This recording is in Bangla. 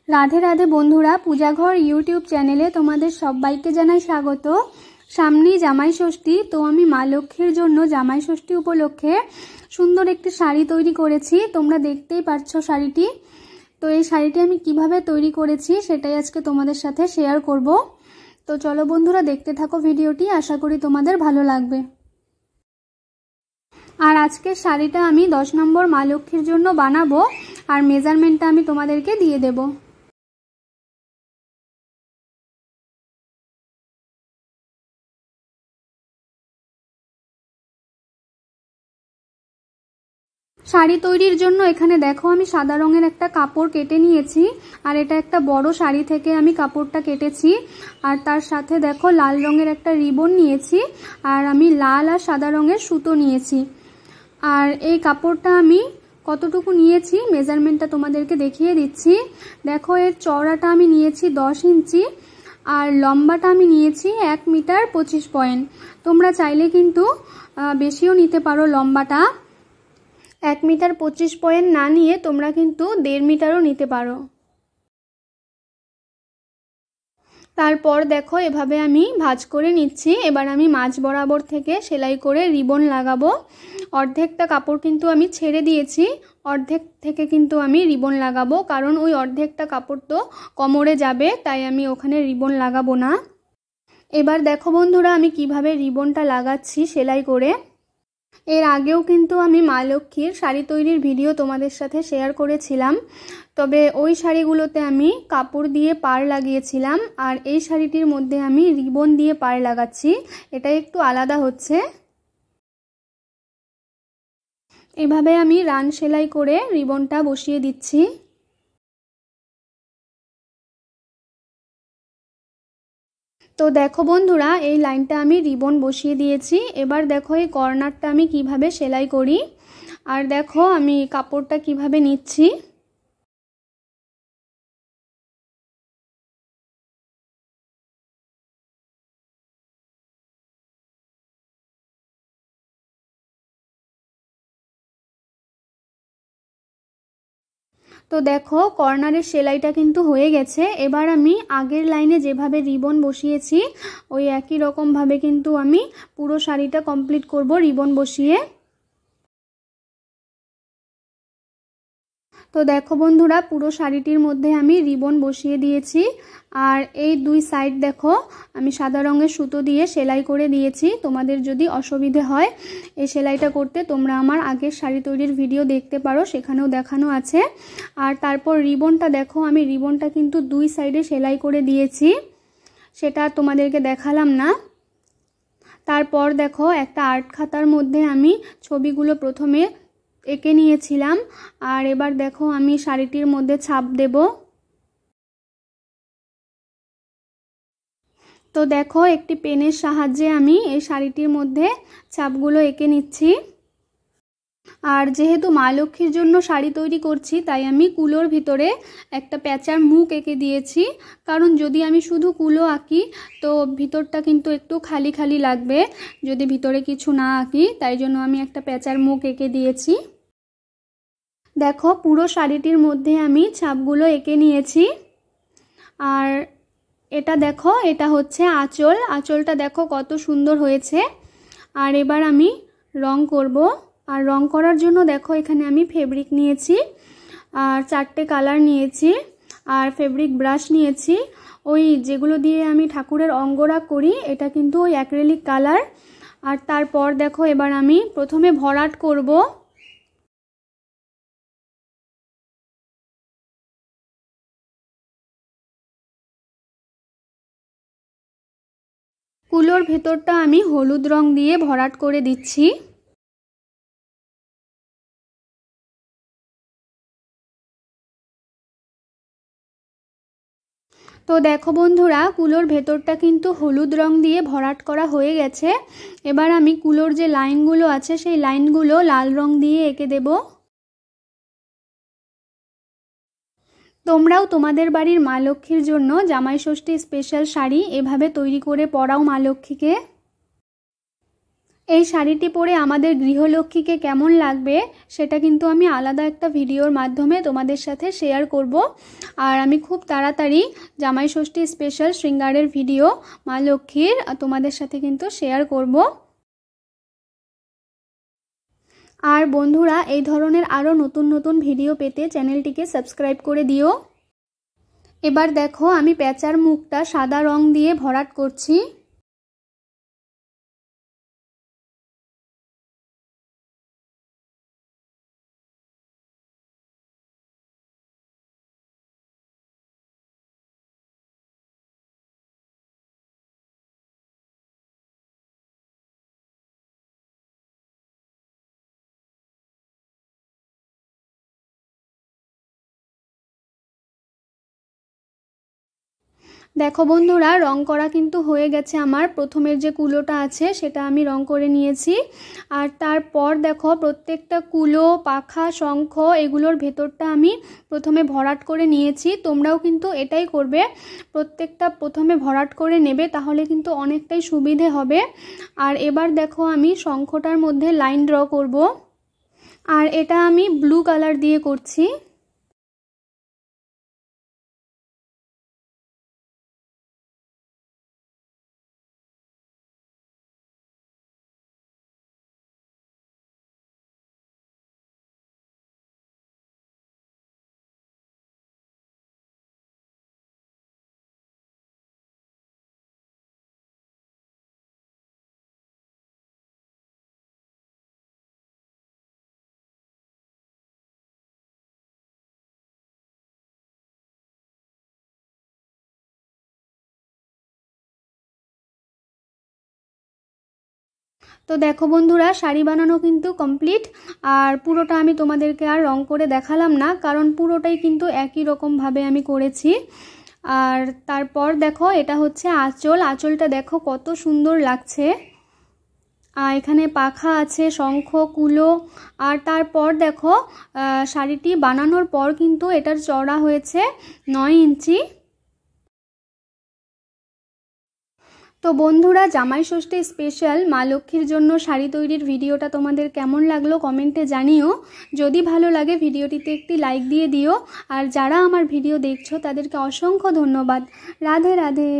राधे राधे बंधुरा पूजाघर यूट्यूब चैनेले तोमादेर सबाइके जानाई स्वागत। सामनेई जामाई षष्ठी, तो आमी मा लक्ष्मीर जोन्नो जामाई षष्ठी उपलक्षे सुंदर एकटी शाड़ी तैरी करेछि। तोमरा देखतेई पाচ্ছো शाड़ीटी। तो এই শাড়িটি আমি কিভাবে তৈরি করেছি সেটাই আজকে তোমাদের সাথে শেয়ার করব। তো চলো বন্ধুরা দেখতে থাকো ভিডিওটি, আশা করি তোমাদের ভালো লাগবে। আর আজকে শাড়িটা আমি 10 নম্বর মা লক্ষ্মীর জন্য বানাবো, আর মেজারমেন্টটা আমি তোমাদেরকে দিয়ে দেব। শাড়ি তৈরির জন্য এখানে দেখো আমি সাদা রঙের একটা কাপড় কেটে নিয়েছি, আর এটা একটা বড় শাড়ি থেকে আমি কাপড়টা কেটেছি। আর তার সাথে দেখো লাল রঙের একটা রিবন নিয়েছি, আর আমি লাল আর সাদা রঙের সুতো নিয়েছি। আর এই কাপড়টা আমি কতটুকু নিয়েছি মেজারমেন্টটা তোমাদেরকে দেখিয়ে দিচ্ছি। দেখো এর চওড়াটা আমি নিয়েছি 10 ইঞ্চি, আর লম্বাটা আমি নিয়েছি 1 মিটার 25 পয়েন্ট। তোমরা চাইলে কিন্তু বেশিও নিতে পারো লম্বাটা। 1 মিটার 25 পয়েন্ট না নিয়ে তোমরা কিন্তু 1.5 মিটারও নিতে পারো। তারপর দেখো এভাবে আমি ভাঁজ করে নিচ্ছি। এবার আমি মাঝ বরাবর থেকে সেলাই করে রিবন লাগাবো। অর্ধেকটা কাপড় কিন্তু আমি ছেড়ে দিয়েছি, অর্ধেক থেকে কিন্তু আমি রিবন লাগাবো, কারণ ওই অর্ধেকটা কাপড় তো কোমরে যাবে, তাই আমি ওখানে রিবন লাগাবো না। এবার দেখো বন্ধুরা আমি কিভাবে রিবনটা লাগাচ্ছি সেলাই করে। এর আগেও কিন্তু আমি মা লক্ষ্মীর শাড়ি তৈরির ভিডিও তোমাদের সাথে শেয়ার করেছিলাম, তবে ওই শাড়িগুলোতে আমি কাপড় দিয়ে পাড় লাগিয়েছিলাম, আর এই শাড়িটির মধ্যে আমি রিবন দিয়ে পাড় লাগাচ্ছি। এটা একটু আলাদা হচ্ছে। এভাবে আমি রান সেলাই করে রিবনটা বসিয়ে দিচ্ছি। তো দেখো বন্ধুরা এই লাইনটা আমি রিবন বসিয়ে দিয়েছি। এবার দেখো এই কর্নারটা আমি কিভাবে সেলাই করি, আর দেখো আমি কাপড়টা কিভাবে নিচ্ছি। তো দেখো কর্নারের সেলাইটা কিন্তু হয়ে গেছে। এবার আমি আগের লাইনে যেভাবে রিবন বসিয়েছি ওই একই রকম ভাবে কিন্তু আমি পুরো শাড়িটা কমপ্লিট করব রিবন বসিয়ে। তো দেখো বন্ধুরা পুরো শাড়িটির মধ্যে আমি রিবন বসিয়ে দিয়েছি, আর এই দুই সাইড দেখো আমি সাদা রঙের সুতো দিয়ে সেলাই করে দিয়েছি। তোমাদের যদি অসুবিধে হয় এই সেলাইটা করতে তোমরা আমার আগের শাড়ি তৈরির ভিডিও দেখতে পারো, সেখানেও দেখানো আছে। আর তারপর রিবনটা দেখো আমি রিবনটা কিন্তু দুই সাইডে সেলাই করে দিয়েছি, সেটা তোমাদেরকে দেখালাম না। তারপর দেখো একটা আর্ট খাতার মধ্যে আমি ছবিগুলো প্রথমে এঁকে নিয়েছিলাম, আর এবার দেখো আমি শাড়িটির মধ্যে ছাপ দেব। তো দেখো একটি পেনের সাহায্যে আমি এই শাড়িটির মধ্যে ছাপগুলো এঁকে নিচ্ছি। আর যেহেতু মা লক্ষ্মীর জন্য শাড়ি তৈরি করছি, তাই আমি কুলোর ভিতরে একটা প্যাঁচার মুখ এঁকে দিয়েছি, কারণ যদি আমি শুধু কুলো আঁকি তো ভিতরটা কিন্তু একটু খালি খালি লাগবে যদি ভিতরে কিছু না আঁকি, তাই জন্য আমি একটা প্যাঁচার মুখ এঁকে দিয়েছি। দেখো পুরো শাড়িটির মধ্যে আমি ছাপগুলো এঁকে নিয়েছি। আর এটা দেখো এটা হচ্ছে আঁচল, আঁচলটা দেখো কত সুন্দর হয়েছে। আর এবার আমি রং করব, আর রং করার জন্য দেখো এখানে আমি ফেব্রিক নিয়েছি, আর 4টে কালার নিয়েছি, আর ফেব্রিক ব্রাশ নিয়েছি। ওই যেগুলো দিয়ে আমি ঠাকুরের অঙ্গরাগ করি এটা কিন্তু ওই অ্যাক্রিলিক কালার। আর তারপর দেখো এবার আমি প্রথমে ভরাট করব। কুলোর ভেতরটা আমি হলুদ রং দিয়ে ভরাট করে দিচ্ছি। তো দেখো বন্ধুরা কুলোর ভেতরটা কিন্তু হলুদ রং দিয়ে ভরাট করা হয়ে গেছে। এবার আমি কুলোর যে লাইনগুলো আছে সেই লাইনগুলো লাল রং দিয়ে এঁকে দেব। তোমরাও তোমাদের বাড়ির মা লক্ষ্মীর জন্য জামাই ষষ্ঠী স্পেশাল শাড়ি এভাবে তৈরি করে পরাও মা লক্ষ্মীকে। এই শাড়িটি পরে আমাদের গৃহলক্ষ্মীকে কেমন লাগবে সেটা কিন্তু আমি আলাদা একটা ভিডিওর মাধ্যমে তোমাদের সাথে শেয়ার করব। আর আমি খুব তাড়াতাড়ি জামাই ষষ্ঠী স্পেশাল শৃঙ্গারের ভিডিও মা লক্ষ্মীর তোমাদের সাথে কিন্তু শেয়ার করব। আর বন্ধুরা, এই ধরনের আরও নতুন নতুন ভিডিও পেতে চ্যানেলটিকে সাবস্ক্রাইব করে দিও। এবার দেখো আমি প্যাঁচার মুখটা সাদা রং দিয়ে ভরাট করছি। দেখো বন্ধুরা, রং করা কিন্তু হয়ে গেছে আমার। প্রথমের যে কুলোটা আছে সেটা আমি রং করে নিয়েছি। আর তারপর দেখো প্রত্যেকটা কুলো, পাখা, শঙ্খ এগুলোর ভেতরটা আমি প্রথমে ভরাট করে নিয়েছি। তোমরাও কিন্তু এটাই করবে, প্রত্যেকটা প্রথমে ভরাট করে নেবে, তাহলে কিন্তু অনেকটাই সুবিধে হবে। আর এবার দেখো আমি শঙ্খটার মধ্যে লাইন ড্র করব। আর এটা আমি ব্লু কালার দিয়ে করছি। তো দেখো বন্ধুরা, শাড়ি বানানো কিন্তু কমপ্লিট। আর পুরোটা আমি তোমাদেরকে আর রং করে দেখালাম না, কারণ পুরোটাই কিন্তু একই রকমভাবে আমি করেছি। আর তারপর দেখো এটা হচ্ছে আঁচল। আঁচলটা দেখো কত সুন্দর লাগছে। আর এখানে পাখা আছে, শঙ্খ, কুলো। আর তারপর দেখো শাড়িটি বানানোর পর কিন্তু এটার চওড়া হয়েছে 9 ইঞ্চি। তো বন্ধুরা, জামাই ষষ্ঠী স্পেশাল মা লক্ষ্মীর জন্য শাড়ি তৈরির ভিডিওটা তোমাদের কেমন লাগলো কমেন্টে জানিও। যদি ভালো লাগে ভিডিওটিতে একটি লাইক দিয়ে দিও। আর যারা আমার ভিডিও দেখছো তাদেরকে অসংখ্য ধন্যবাদ। রাধে রাধে।